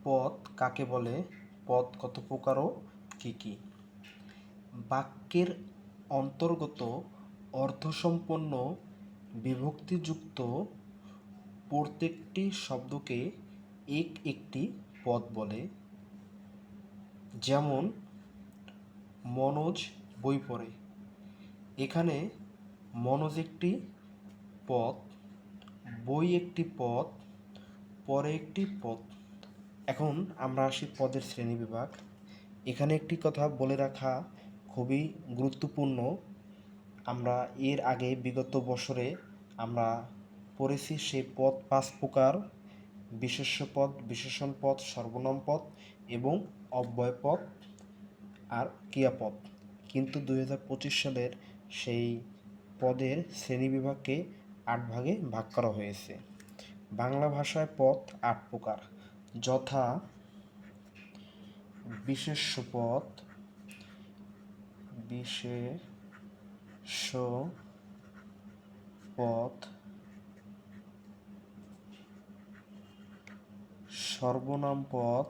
পদ কাকে বলে, পদ কত প্রকার ও কী কী? বাক্যের অন্তর্গত অর্থসম্পন্ন বিভক্তিযুক্ত প্রত্যেকটি শব্দকে একটি পদ বলে। যেমন মনোজ বই পড়ে। এখানে মনোজ একটি পদ, বই একটি পদ, পড়ে একটি পদ। এখন আমরা আসি পদের শ্রেণীবিভাগ। এখানে একটি কথা বলে রাখা খুবই গুরুত্বপূর্ণ। আমরা এর আগে বিগত বছরে আমরা পড়েছি সেই পদ 5 প্রকার: বিশেষ্য পদ, বিশেষণ পদ, সর্বনাম পদ এবং অব্যয় পদ আর ক্রিয়াপদ। কিন্তু 2025 সালের সেই পদের শ্রেণীবিভাগকে 8 ভাগে ভাগ করা হয়েছে। বাংলা ভাষায় পদ 8 প্রকার, যথা বিশেষ্য পদ, বিশেষ্য পদ, সর্বনাম পদ,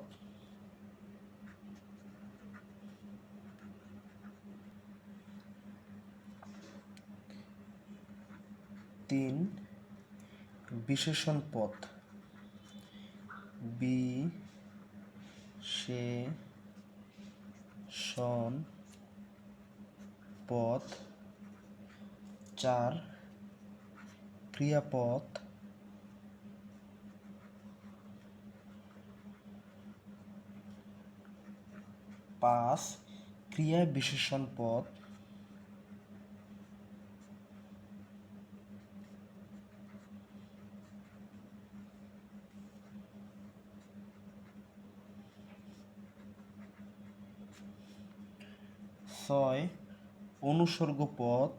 বিশেষণ পদ, বিশেষণ পদ, 4 ক্রিয়াপদ, 5 ক্রিয়া বিশেষণ পদ, 6 অনুসর্গ পদ,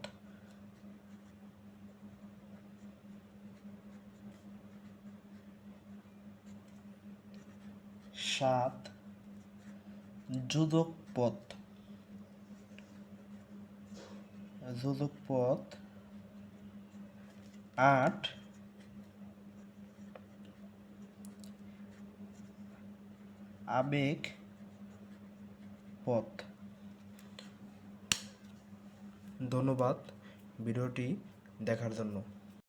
7 যোজক পদ, 8 আবেগ পদ। ধন্যবাদ ভিডিওটি দেখার জন্য।